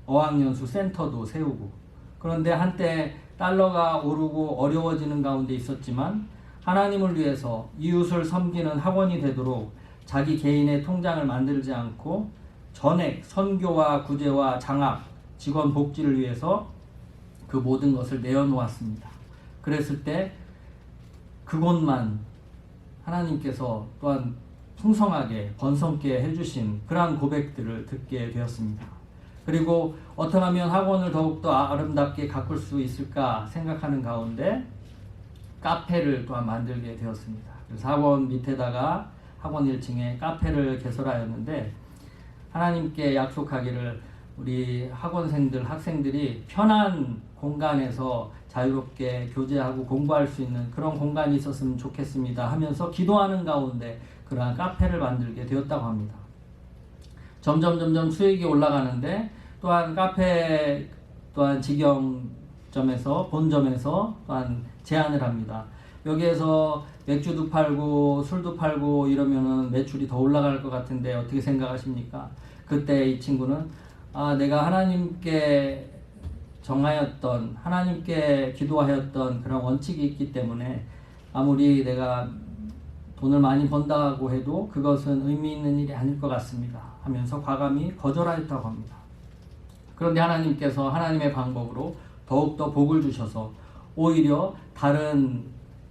어학연수 센터도 세우고, 그런데 한때 달러가 오르고 어려워지는 가운데 있었지만 하나님을 위해서 이웃을 섬기는 학원이 되도록 자기 개인의 통장을 만들지 않고 전액 선교와 구제와 장학, 직원 복지를 위해서 그 모든 것을 내어놓았습니다. 그랬을 때 그곳만 하나님께서 또한 풍성하게 번성케 해주신 그러한 고백들을 듣게 되었습니다. 그리고 어떻게 하면 학원을 더욱더 아름답게 가꿀 수 있을까 생각하는 가운데 카페를 또한 만들게 되었습니다. 그래서 학원 밑에다가 학원 1층에 카페를 개설하였는데 하나님께 약속하기를 우리 학원생들, 학생들이 편한 공간에서 자유롭게 교제하고 공부할 수 있는 그런 공간이 있었으면 좋겠습니다 하면서 기도하는 가운데 그러한 카페를 만들게 되었다고 합니다. 점점 수익이 올라가는데 또한 카페 또한 직영점에서 본점에서 또한 제안을 합니다. 여기에서 맥주도 팔고 술도 팔고 이러면은 매출이 더 올라갈 것 같은데 어떻게 생각하십니까? 그때 이 친구는 내가 하나님께 정하였던, 하나님께 기도하였던 그런 원칙이 있기 때문에 아무리 내가 돈을 많이 번다고 해도 그것은 의미 있는 일이 아닐 것 같습니다 하면서 과감히 거절하였다고 합니다. 그런데 하나님께서 하나님의 방법으로 더욱더 복을 주셔서 오히려 다른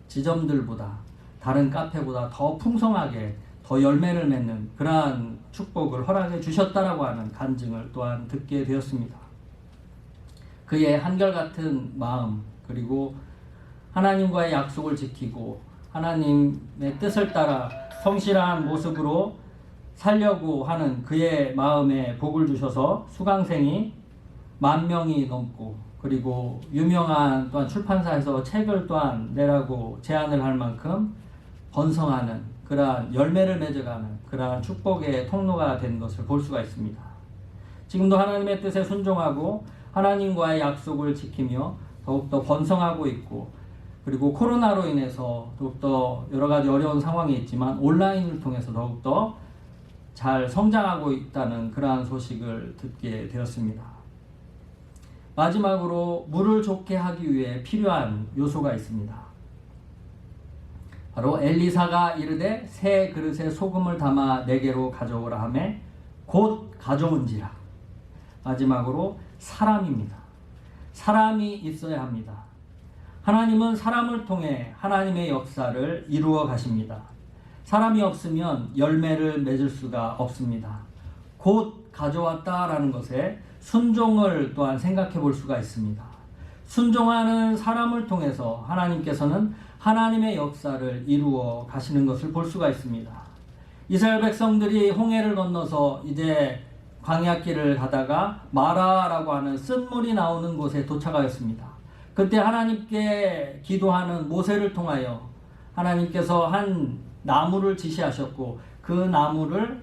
지점들보다, 다른 카페보다 더 풍성하게 더 열매를 맺는 그러한 축복을 허락해 주셨다라고 하는 간증을 또한 듣게 되었습니다. 그의 한결같은 마음, 그리고 하나님과의 약속을 지키고 하나님의 뜻을 따라 성실한 모습으로 살려고 하는 그의 마음에 복을 주셔서 수강생이 10,000명이 넘고, 그리고 유명한 또한 출판사에서 책을 또한 내라고 제안을 할 만큼 번성하는 그러한 열매를 맺어가는 그러한 축복의 통로가 된 것을 볼 수가 있습니다. 지금도 하나님의 뜻에 순종하고 하나님과의 약속을 지키며 더욱더 번성하고 있고, 그리고 코로나로 인해서 더욱더 여러 가지 어려운 상황이 있지만 온라인을 통해서 더욱더 잘 성장하고 있다는 그러한 소식을 듣게 되었습니다. 마지막으로 물을 좋게 하기 위해 필요한 요소가 있습니다. 바로 엘리사가 이르되 새 그릇에 소금을 담아 내게로 가져오라 하매 곧 가져온지라. 마지막으로 사람입니다. 사람이 있어야 합니다. 하나님은 사람을 통해 하나님의 역사를 이루어 가십니다. 사람이 없으면 열매를 맺을 수가 없습니다. 곧 가져왔다라는 것에 순종을 또한 생각해 볼 수가 있습니다. 순종하는 사람을 통해서 하나님께서는 하나님의 역사를 이루어 가시는 것을 볼 수가 있습니다. 이스라엘 백성들이 홍해를 건너서 이제 광야길을 가다가 마라라고 하는 쓴물이 나오는 곳에 도착하였습니다. 그때 하나님께 기도하는 모세를 통하여 하나님께서 한 나무를 지시하셨고 그 나무를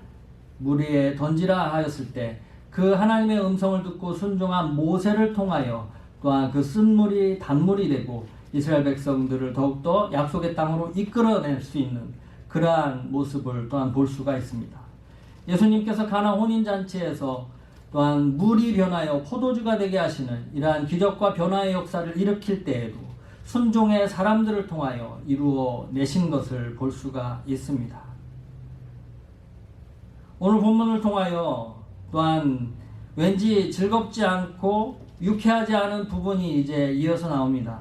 물 위에 던지라 하였을 때 그 하나님의 음성을 듣고 순종한 모세를 통하여 또한 그 쓴물이 단물이 되고 이스라엘 백성들을 더욱더 약속의 땅으로 이끌어낼 수 있는 그러한 모습을 또한 볼 수가 있습니다. 예수님께서 가나 혼인잔치에서 또한 물이 변하여 포도주가 되게 하시는 이러한 기적과 변화의 역사를 일으킬 때에도 순종의 사람들을 통하여 이루어 내신 것을 볼 수가 있습니다. 오늘 본문을 통하여 또한 왠지 즐겁지 않고 유쾌하지 않은 부분이 이제 이어서 나옵니다.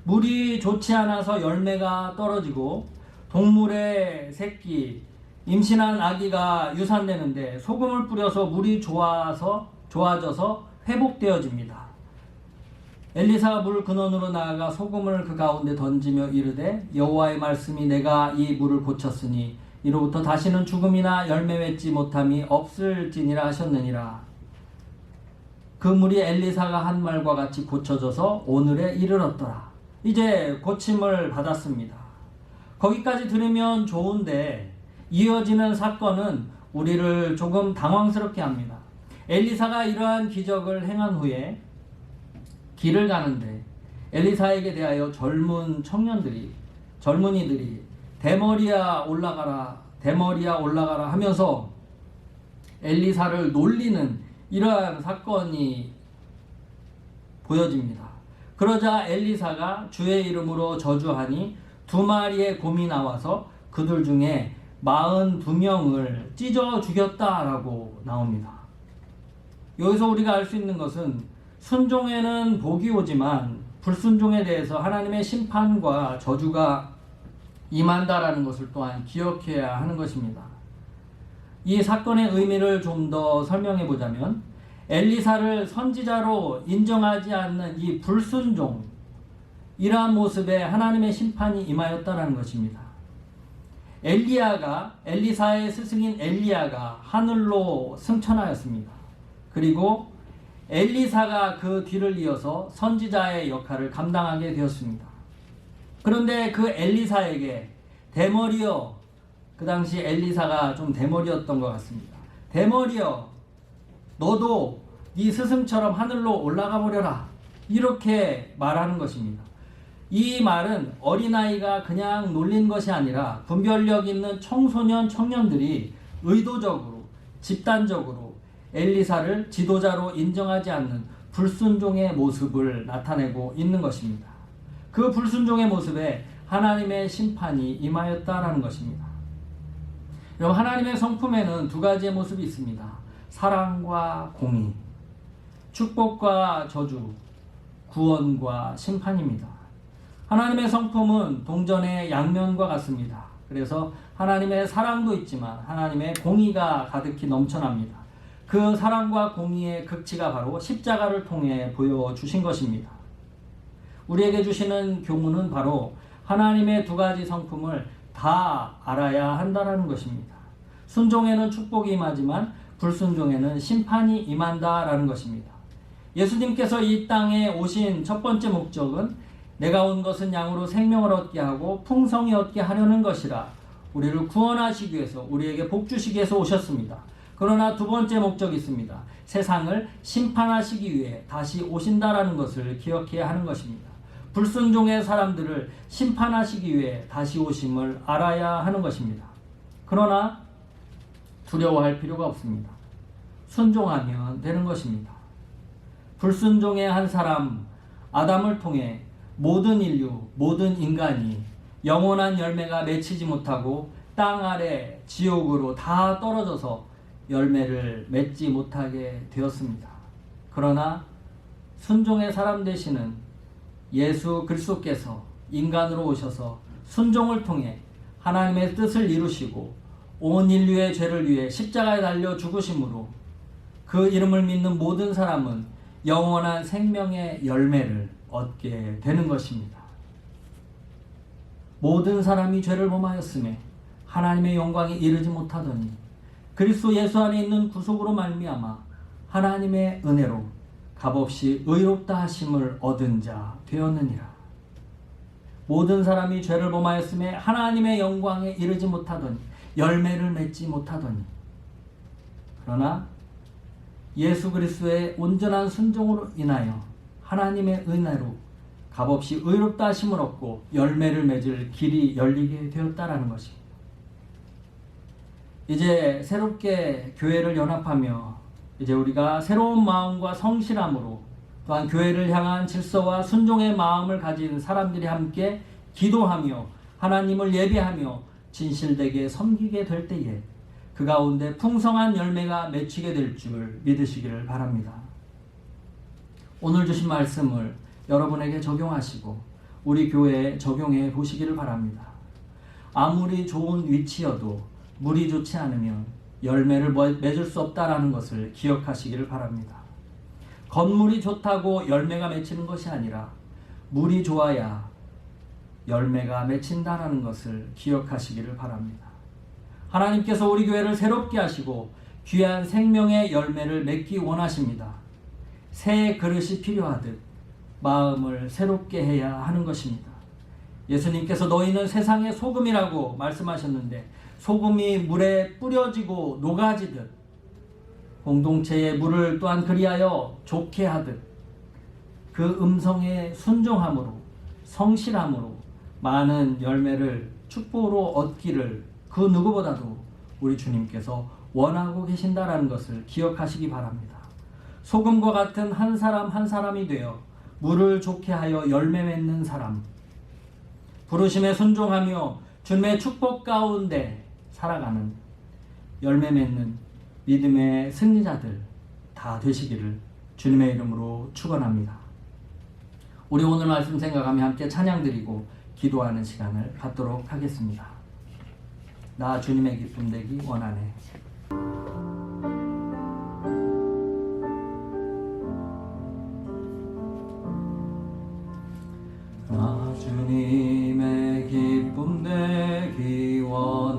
물이 좋지 않아서 열매가 떨어지고 동물의 새끼, 임신한 아기가 유산되는데 소금을 뿌려서 물이 좋아져서 회복되어집니다. 엘리사가 물 근원으로 나아가 소금을 그 가운데 던지며 이르되 여호와의 말씀이 내가 이 물을 고쳤으니 이로부터 다시는 죽음이나 열매 맺지 못함이 없을지니라 하셨느니라. 그 물이 엘리사가 한 말과 같이 고쳐져서 오늘에 이르렀더라. 이제 고침을 받았습니다. 거기까지 들으면 좋은데 이어지는 사건은 우리를 조금 당황스럽게 합니다. 엘리사가 이러한 기적을 행한 후에 길을 가는데 엘리사에게 대하여 젊은이들이 대머리야 올라가라 하면서 엘리사를 놀리는 이러한 사건이 보여집니다. 그러자 엘리사가 주의 이름으로 저주하니 2마리의 곰이 나와서 그들 중에 42명을 찢어 죽였다라고 나옵니다. 여기서 우리가 알 수 있는 것은 순종에는 복이 오지만 불순종에 대해서 하나님의 심판과 저주가 임한다라는 것을 또한 기억해야 하는 것입니다. 이 사건의 의미를 좀 더 설명해 보자면 엘리사를 선지자로 인정하지 않는 이 불순종, 이러한 모습에 하나님의 심판이 임하였다는 것입니다. 엘리사의 스승인 엘리야가 하늘로 승천하였습니다. 그리고 엘리사가 그 뒤를 이어서 선지자의 역할을 감당하게 되었습니다. 그런데 그 엘리사에게 대머리여, 그 당시 엘리사가 좀 대머리였던 것 같습니다. 대머리여, 너도 네 스승처럼 하늘로 올라가 보려라, 이렇게 말하는 것입니다. 이 말은 어린아이가 그냥 놀린 것이 아니라 분별력 있는 청소년, 청년들이 의도적으로, 집단적으로 엘리사를 지도자로 인정하지 않는 불순종의 모습을 나타내고 있는 것입니다. 그 불순종의 모습에 하나님의 심판이 임하였다라는 것입니다. 여러분, 하나님의 성품에는 두 가지의 모습이 있습니다. 사랑과 공의, 축복과 저주, 구원과 심판입니다. 하나님의 성품은 동전의 양면과 같습니다. 그래서 하나님의 사랑도 있지만 하나님의 공의가 가득히 넘쳐납니다. 그 사랑과 공의의 극치가 바로 십자가를 통해 보여주신 것입니다. 우리에게 주시는 교훈은 바로 하나님의 두 가지 성품을 다 알아야 한다는 것입니다. 순종에는 축복이 임하지만 불순종에는 심판이 임한다라는 것입니다. 예수님께서 이 땅에 오신 첫 번째 목적은 내가 온 것은 양으로 생명을 얻게 하고 풍성히 얻게 하려는 것이라, 우리를 구원하시기 위해서, 우리에게 복 주시기 위해서 오셨습니다. 그러나 두 번째 목적이 있습니다. 세상을 심판하시기 위해 다시 오신다라는 것을 기억해야 하는 것입니다. 불순종의 사람들을 심판하시기 위해 다시 오심을 알아야 하는 것입니다. 그러나 두려워할 필요가 없습니다. 순종하면 되는 것입니다. 불순종의 한 사람 아담을 통해 모든 인류, 모든 인간이 영원한 열매가 맺히지 못하고 땅 아래 지옥으로 다 떨어져서 열매를 맺지 못하게 되었습니다. 그러나 순종의 사람 되시는 예수 그리스도께서 인간으로 오셔서 순종을 통해 하나님의 뜻을 이루시고 온 인류의 죄를 위해 십자가에 달려 죽으심으로 그 이름을 믿는 모든 사람은 영원한 생명의 열매를 얻게 되는 것입니다. 모든 사람이 죄를 범하였음에 하나님의 영광에 이르지 못하더니 그리스도 예수 안에 있는 구속으로 말미암아 하나님의 은혜로 값없이 의롭다 하심을 얻은 자 되었느니라. 모든 사람이 죄를 범하였음에 하나님의 영광에 이르지 못하더니, 열매를 맺지 못하더니, 그러나 예수 그리스도의 온전한 순종으로 인하여 하나님의 은혜로 값없이 의롭다 하심을 얻고 열매를 맺을 길이 열리게 되었다라는 것입니다. 이제 새롭게 교회를 연합하며 이제 우리가 새로운 마음과 성실함으로 또한 교회를 향한 질서와 순종의 마음을 가진 사람들이 함께 기도하며 하나님을 예배하며 진실되게 섬기게 될 때에 그 가운데 풍성한 열매가 맺히게 될 줄 믿으시기를 바랍니다. 오늘 주신 말씀을 여러분에게 적용하시고 우리 교회에 적용해 보시기를 바랍니다. 아무리 좋은 위치여도 물이 좋지 않으면 열매를 맺을 수 없다라는 것을 기억하시기를 바랍니다. 건물이 좋다고 열매가 맺히는 것이 아니라 물이 좋아야 열매가 맺힌다라는 것을 기억하시기를 바랍니다. 하나님께서 우리 교회를 새롭게 하시고 귀한 생명의 열매를 맺기 원하십니다. 새 그릇이 필요하듯 마음을 새롭게 해야 하는 것입니다. 예수님께서 너희는 세상의 소금이라고 말씀하셨는데 소금이 물에 뿌려지고 녹아지듯 공동체의 물을 또한 그리하여 좋게 하듯 그 음성에 순종함으로 성실함으로 많은 열매를 축복으로 얻기를 그 누구보다도 우리 주님께서 원하고 계신다라는 것을 기억하시기 바랍니다. 소금과 같은 한 사람 한 사람이 되어 물을 좋게 하여 열매 맺는 사람, 부르심에 순종하며 주님의 축복 가운데 살아가는 열매 맺는 믿음의 승리자들 다 되시기를 주님의 이름으로 축원합니다. 우리 오늘 말씀 생각하며 함께 찬양드리고 기도하는 시간을 갖도록 하겠습니다. 나 주님의 기쁨 되기 원하네. 나 주님의 기쁨 되기 원하네.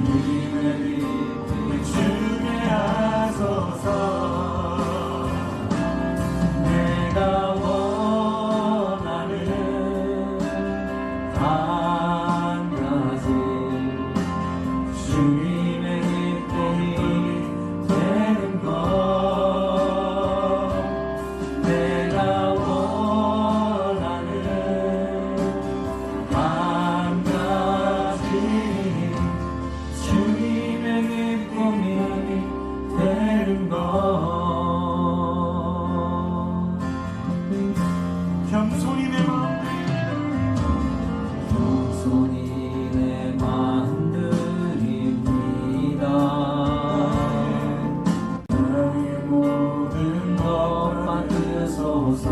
주님의 기쁨을 주게 하소서. 내가 원하는 한 가지 주님의 기쁨이 되는 것. 내가 원하는 한 가지 주님의 기쁨이 되는 것. 겸손히 내 마음 겸손히 내 마음 드립니다. 나의 모든 것 받으소서.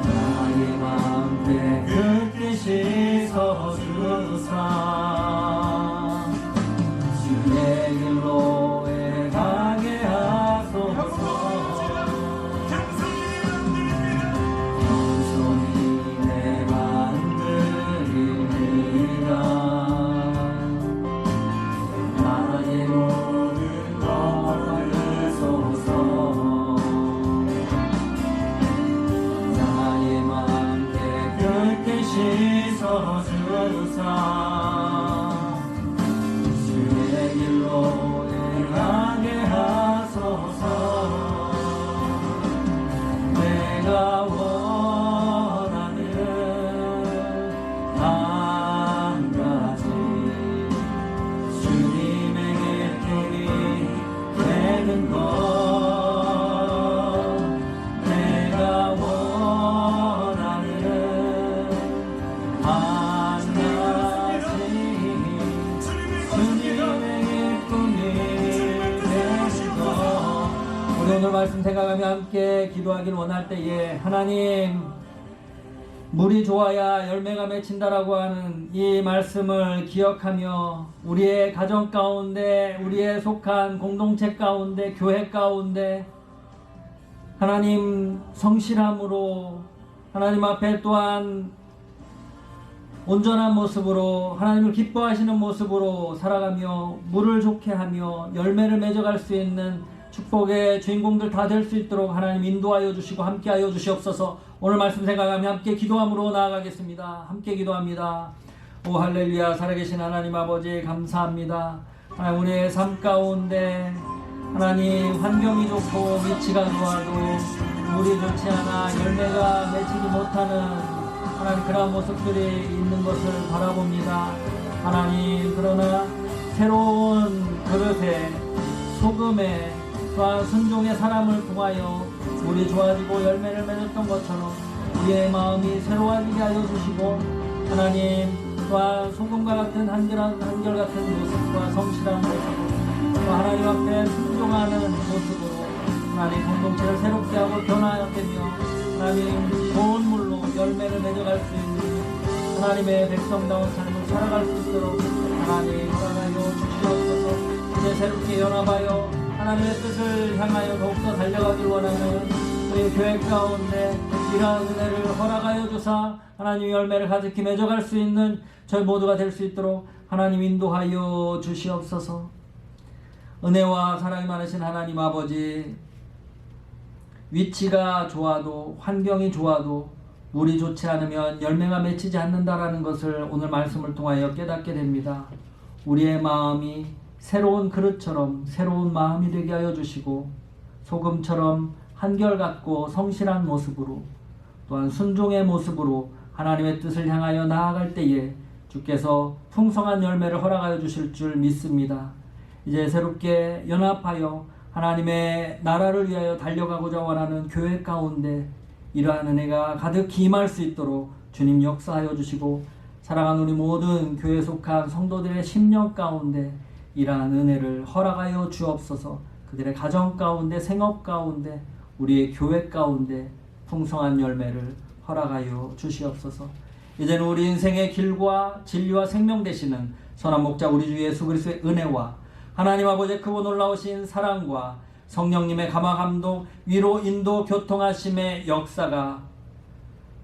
나의 맘에 굳게 씻어주사 주의 길로 가게 하소서. 겸손히 내 맘 드립니다. 나의 모든 것 받으소서. 나의 맘에 굳게 씻어주사 주의 길로 가게 하소서. 내가 원하는 한 가지 주님의 기쁨이 되는 것. 내가 원하는 한 가지 주님의 기쁨이 되는 것. 우리 오늘 말씀 생각하며 함께 기도하길 원할 때에 하나님, 물이 좋아야 열매가 맺힌다라고 하는 이 말씀을 기억하며 우리의 가정 가운데, 우리의 속한 공동체 가운데, 교회 가운데 하나님 성실함으로 하나님 앞에 또한 온전한 모습으로 하나님을 기뻐하시는 모습으로 살아가며 물을 좋게 하며 열매를 맺어갈 수 있는 축복의 주인공들 다 될 수 있도록 하나님 인도하여 주시고 함께하여 주시옵소서. 오늘 말씀 생각하며 함께 기도함으로 나아가겠습니다. 함께 기도합니다. 오 할렐루야. 살아계신 하나님 아버지 감사합니다. 하나님 우리의 삶 가운데 하나님 환경이 좋고 위치가 좋아도 물이 좋지 않아 열매가 맺히지 못하는 하나님 그러한 모습들이 있는 것을 바라봅니다. 하나님 그러나 새로운 그릇에 소금에 또한 순종의 사람을 통하여 물이 좋아지고 열매를 맺었던 것처럼 우리의 마음이 새로워지게 하여 주시고 하나님 또한 소금과 같은 한결같은 모습과 성실한 모습으로 또 하나님 앞에 순종하는 모습으로 하나님 공동체를 새롭게 하고 변화되며 하나님 좋은 물로 열매를 맺어갈 수 있는 하나님의 백성다운 삶을 살아갈 수 있도록 하나님 허락하여 주시옵소서. 이제 새롭게 연합하여 하나님의 뜻을 향하여 더욱더 달려가길 원하는 우리 교회 가운데 이러한 은혜를 허락하여 주사 하나님 열매를 가득히 맺어갈 수 있는 저희 모두가 될 수 있도록 하나님 인도하여 주시옵소서. 은혜와 사랑이 많으신 하나님 아버지, 위치가 좋아도 환경이 좋아도 물이 좋지 않으면 열매가 맺히지 않는다라는 것을 오늘 말씀을 통하여 깨닫게 됩니다. 우리의 마음이 새로운 그릇처럼 새로운 마음이 되게 하여 주시고 소금처럼 한결같고 성실한 모습으로 또한 순종의 모습으로 하나님의 뜻을 향하여 나아갈 때에 주께서 풍성한 열매를 허락하여 주실 줄 믿습니다. 이제 새롭게 연합하여 하나님의 나라를 위하여 달려가고자 원하는 교회 가운데 이러한 은혜가 가득히 임할 수 있도록 주님 역사하여 주시고 사랑하는 우리 모든 교회에 속한 성도들의 심령 가운데 이러한 은혜를 허락하여 주옵소서. 그들의 가정 가운데 생업 가운데 우리의 교회 가운데 풍성한 열매를 허락하여 주시옵소서. 이제는 우리 인생의 길과 진리와 생명 되시는 선한 목자 우리 주 예수 그리스도의 은혜와 하나님 아버지의 크고 놀라우신 사랑과 성령님의 감화 감동 위로 인도 교통하심의 역사가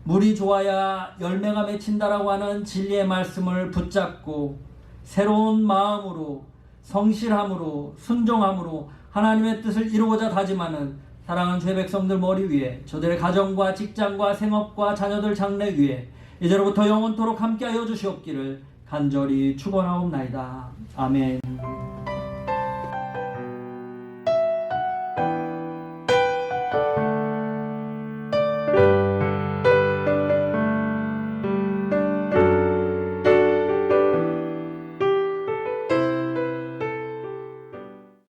물이 좋아야 열매가 맺힌다라고 하는 진리의 말씀을 붙잡고 새로운 마음으로 성실함으로 순종함으로 하나님의 뜻을 이루고자 다짐하는 사랑하는 주의 백성들 머리 위에 저들의 가정과 직장과 생업과 자녀들 장래 위에 이제로부터 영원토록 함께하여 주시옵기를 간절히 축원하옵나이다. 아멘.